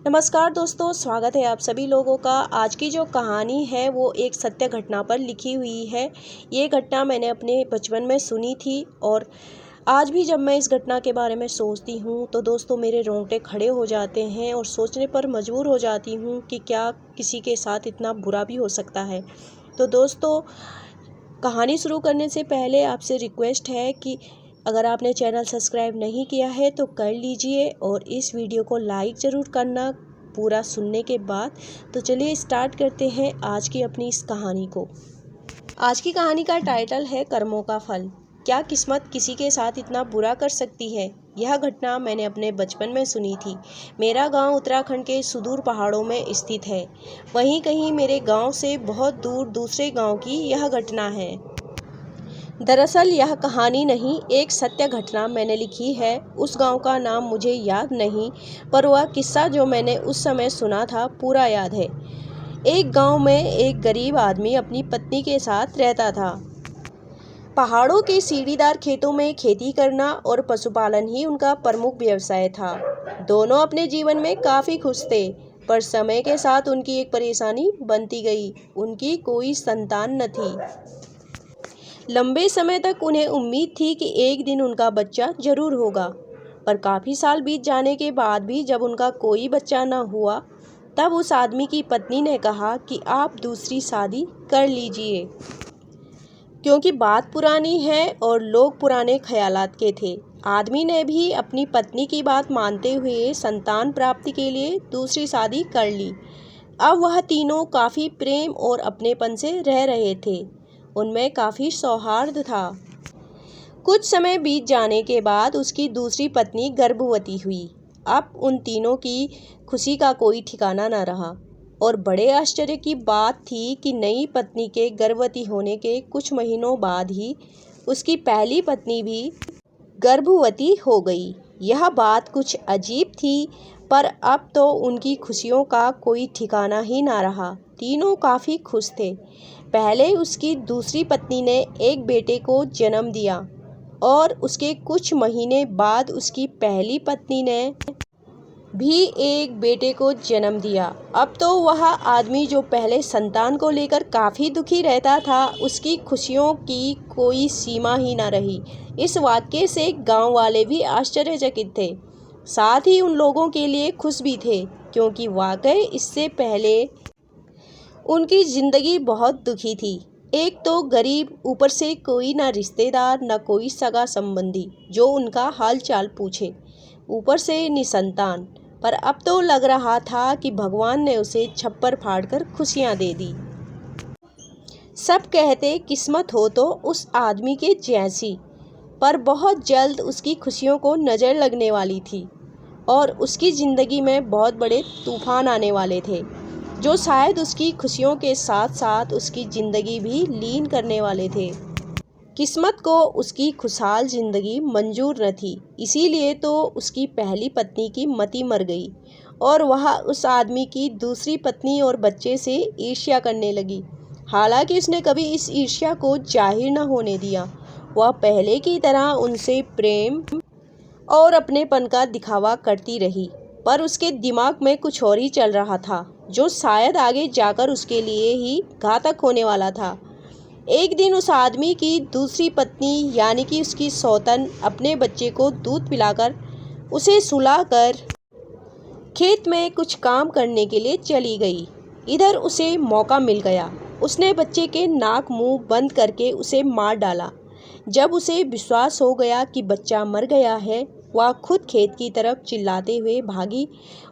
नमस्कार दोस्तों, स्वागत है आप सभी लोगों का। आज की जो कहानी है वो एक सत्य घटना पर लिखी हुई है। ये घटना मैंने अपने बचपन में सुनी थी और आज भी जब मैं इस घटना के बारे में सोचती हूँ तो दोस्तों मेरे रोंगटे खड़े हो जाते हैं और सोचने पर मजबूर हो जाती हूँ कि क्या किसी के साथ इतना बुरा भी हो सकता है। तो दोस्तों, कहानी शुरू करने से पहले आपसे रिक्वेस्ट है कि अगर आपने चैनल सब्सक्राइब नहीं किया है तो कर लीजिए और इस वीडियो को लाइक ज़रूर करना पूरा सुनने के बाद। तो चलिए स्टार्ट करते हैं आज की अपनी इस कहानी को। आज की कहानी का टाइटल है कर्मों का फल। क्या किस्मत किसी के साथ इतना बुरा कर सकती है? यह घटना मैंने अपने बचपन में सुनी थी। मेरा गांव उत्तराखंड के सुदूर पहाड़ों में स्थित है। वहीं कहीं मेरे गांव से बहुत दूर दूसरे गांव की यह घटना है। दरअसल यह कहानी नहीं, एक सत्य घटना मैंने लिखी है। उस गांव का नाम मुझे याद नहीं, पर वह किस्सा जो मैंने उस समय सुना था पूरा याद है। एक गांव में एक गरीब आदमी अपनी पत्नी के साथ रहता था। पहाड़ों के सीढ़ीदार खेतों में खेती करना और पशुपालन ही उनका प्रमुख व्यवसाय था। दोनों अपने जीवन में काफ़ी खुश थे, पर समय के साथ उनकी एक परेशानी बनती गई। उनकी कोई संतान न थी। लंबे समय तक उन्हें उम्मीद थी कि एक दिन उनका बच्चा जरूर होगा, पर काफ़ी साल बीत जाने के बाद भी जब उनका कोई बच्चा न हुआ, तब उस आदमी की पत्नी ने कहा कि आप दूसरी शादी कर लीजिए, क्योंकि बात पुरानी है और लोग पुराने ख्यालात के थे। आदमी ने भी अपनी पत्नी की बात मानते हुए संतान प्राप्ति के लिए दूसरी शादी कर ली। अब वह तीनों काफ़ी प्रेम और अपनेपन से रह रहे थे। उनमें काफ़ी सौहार्द था। कुछ समय बीत जाने के बाद उसकी दूसरी पत्नी गर्भवती हुई। अब उन तीनों की खुशी का कोई ठिकाना न रहा और बड़े आश्चर्य की बात थी कि नई पत्नी के गर्भवती होने के कुछ महीनों बाद ही उसकी पहली पत्नी भी गर्भवती हो गई। यह बात कुछ अजीब थी, पर अब तो उनकी खुशियों का कोई ठिकाना ही ना रहा। तीनों काफ़ी खुश थे। पहले उसकी दूसरी पत्नी ने एक बेटे को जन्म दिया और उसके कुछ महीने बाद उसकी पहली पत्नी ने भी एक बेटे को जन्म दिया। अब तो वह आदमी जो पहले संतान को लेकर काफ़ी दुखी रहता था, उसकी खुशियों की कोई सीमा ही न रही। इस वाक्य से गांव वाले भी आश्चर्यचकित थे, साथ ही उन लोगों के लिए खुश भी थे, क्योंकि वाकई इससे पहले उनकी ज़िंदगी बहुत दुखी थी। एक तो गरीब, ऊपर से कोई ना रिश्तेदार न कोई सगा संबंधी जो उनका हाल चाल पूछे, ऊपर से निसंतान। पर अब तो लग रहा था कि भगवान ने उसे छप्पर फाड़कर खुशियां दे दी। सब कहते किस्मत हो तो उस आदमी के जैसी, पर बहुत जल्द उसकी खुशियों को नज़र लगने वाली थी और उसकी ज़िंदगी में बहुत बड़े तूफान आने वाले थे, जो शायद उसकी खुशियों के साथ साथ उसकी ज़िंदगी भी लीन करने वाले थे। किस्मत को उसकी खुशहाल ज़िंदगी मंजूर न थी, इसीलिए तो उसकी पहली पत्नी की मति मर गई और वह उस आदमी की दूसरी पत्नी और बच्चे से ईर्ष्या करने लगी। हालांकि उसने कभी इस ईर्ष्या को जाहिर न होने दिया। वह पहले की तरह उनसे प्रेम और अपनेपन का दिखावा करती रही, पर उसके दिमाग में कुछ और ही चल रहा था, जो शायद आगे जाकर उसके लिए ही घातक होने वाला था। एक दिन उस आदमी की दूसरी पत्नी यानी कि उसकी सौतन अपने बच्चे को दूध पिलाकर उसे सुलाकर खेत में कुछ काम करने के लिए चली गई। इधर उसे मौका मिल गया। उसने बच्चे के नाक मुंह बंद करके उसे मार डाला। जब उसे विश्वास हो गया कि बच्चा मर गया है, वह खुद खेत की तरफ चिल्लाते हुए भागी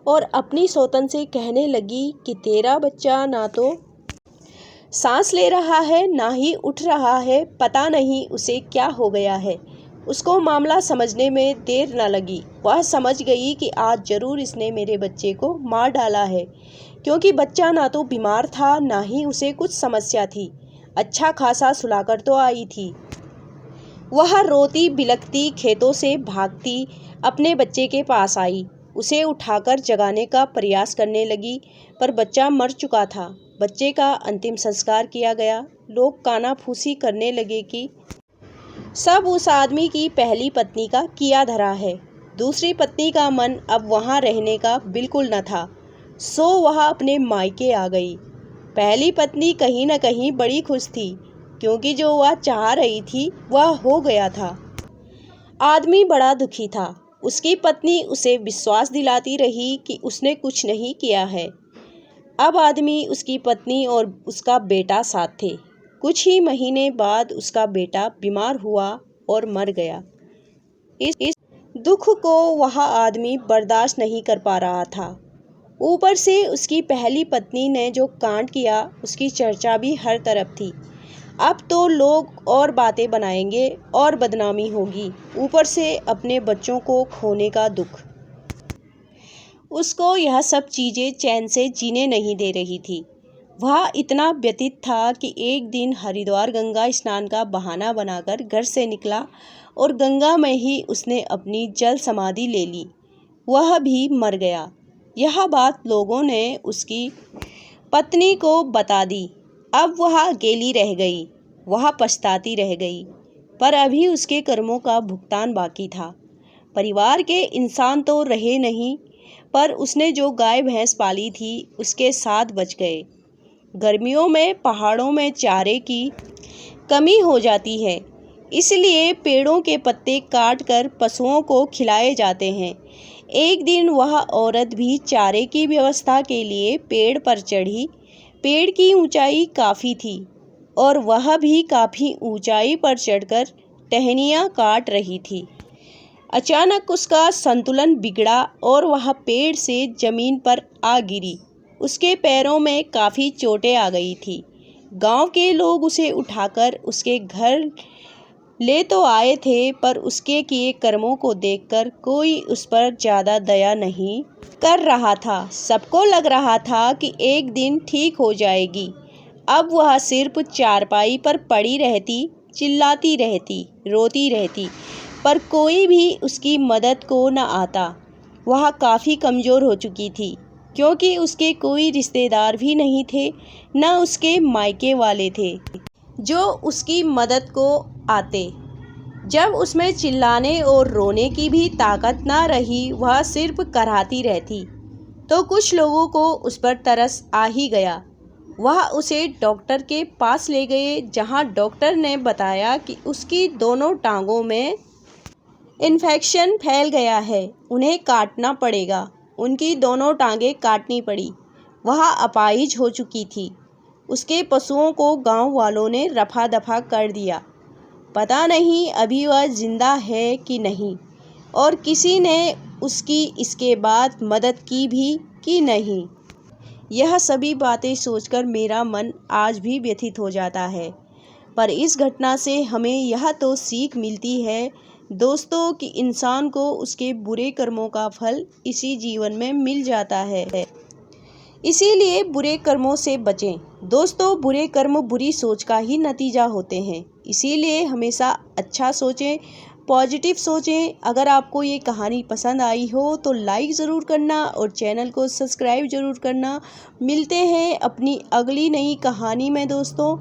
और अपनी सौतन से कहने लगी कि तेरा बच्चा ना तो सांस ले रहा है, ना ही उठ रहा है, पता नहीं उसे क्या हो गया है। उसको मामला समझने में देर न लगी। वह समझ गई कि आज जरूर इसने मेरे बच्चे को मार डाला है, क्योंकि बच्चा ना तो बीमार था, ना ही उसे कुछ समस्या थी। अच्छा खासा सुलाकर तो आई थी। वह रोती बिलखती खेतों से भागती अपने बच्चे के पास आई। उसे उठाकर जगाने का प्रयास करने लगी, पर बच्चा मर चुका था। बच्चे का अंतिम संस्कार किया गया। लोग कानाफूसी करने लगे कि सब उस आदमी की पहली पत्नी का किया धरा है। दूसरी पत्नी का मन अब वहाँ रहने का बिल्कुल न था। सो वह अपने मायके आ गई। पहली पत्नी कहीं न कहीं बड़ी खुश थी, क्योंकि जो वह चाह रही थी वह हो गया था। आदमी बड़ा दुखी था। उसकी पत्नी उसे विश्वास दिलाती रही कि उसने कुछ नहीं किया है। अब आदमी, उसकी पत्नी और उसका बेटा साथ थे। कुछ ही महीने बाद उसका बेटा बीमार हुआ और मर गया। इस दुख को वह आदमी बर्दाश्त नहीं कर पा रहा था। ऊपर से उसकी पहली पत्नी ने जो कांड किया, उसकी चर्चा भी हर तरफ थी। अब तो लोग और बातें बनाएंगे और बदनामी होगी। ऊपर से अपने बच्चों को खोने का दुख। उसको यह सब चीज़ें चैन से जीने नहीं दे रही थी। वह इतना व्यथित था कि एक दिन हरिद्वार गंगा स्नान का बहाना बनाकर घर से निकला और गंगा में ही उसने अपनी जल समाधि ले ली। वह भी मर गया। यह बात लोगों ने उसकी पत्नी को बता दी। अब वह अकेली रह गई। वह पछताती रह गई, पर अभी उसके कर्मों का भुगतान बाकी था। परिवार के इंसान तो रहे नहीं, पर उसने जो गाय भैंस पाली थी उसके साथ बच गए। गर्मियों में पहाड़ों में चारे की कमी हो जाती है, इसलिए पेड़ों के पत्ते काटकर पशुओं को खिलाए जाते हैं। एक दिन वह औरत भी चारे की व्यवस्था के लिए पेड़ पर चढ़ी। पेड़ की ऊंचाई काफ़ी थी और वह भी काफ़ी ऊंचाई पर चढ़कर टहनियाँ काट रही थी। अचानक उसका संतुलन बिगड़ा और वह पेड़ से जमीन पर आ गिरी। उसके पैरों में काफ़ी चोटें आ गई थी। गांव के लोग उसे उठाकर उसके घर ले तो आए थे, पर उसके किए कर्मों को देखकर कोई उस पर ज़्यादा दया नहीं कर रहा था। सबको लग रहा था कि एक दिन ठीक हो जाएगी। अब वह सिर्फ चारपाई पर पड़ी रहती, चिल्लाती रहती, रोती रहती, पर कोई भी उसकी मदद को न आता। वह काफ़ी कमज़ोर हो चुकी थी, क्योंकि उसके कोई रिश्तेदार भी नहीं थे, न उसके मायके वाले थे जो उसकी मदद को आते। जब उसमें चिल्लाने और रोने की भी ताकत न रही, वह सिर्फ कराहती रहती, तो कुछ लोगों को उस पर तरस आ ही गया। वह उसे डॉक्टर के पास ले गए, जहां डॉक्टर ने बताया कि उसकी दोनों टांगों में इन्फेक्शन फैल गया है, उन्हें काटना पड़ेगा। उनकी दोनों टांगें काटनी पड़ी। वह अपाहिज हो चुकी थी। उसके पशुओं को गांव वालों ने रफा दफा कर दिया। पता नहीं अभी वह जिंदा है कि नहीं, और किसी ने उसकी इसके बाद मदद की भी कि नहीं। यह सभी बातें सोचकर मेरा मन आज भी व्यथित हो जाता है। पर इस घटना से हमें यह तो सीख मिलती है दोस्तों कि इंसान को उसके बुरे कर्मों का फल इसी जीवन में मिल जाता है। इसीलिए बुरे कर्मों से बचें दोस्तों। बुरे कर्म बुरी सोच का ही नतीजा होते हैं। इसीलिए हमेशा अच्छा सोचें, पॉजिटिव सोचें। अगर आपको ये कहानी पसंद आई हो तो लाइक ज़रूर करना और चैनल को सब्सक्राइब ज़रूर करना। मिलते हैं अपनी अगली नई कहानी में दोस्तों।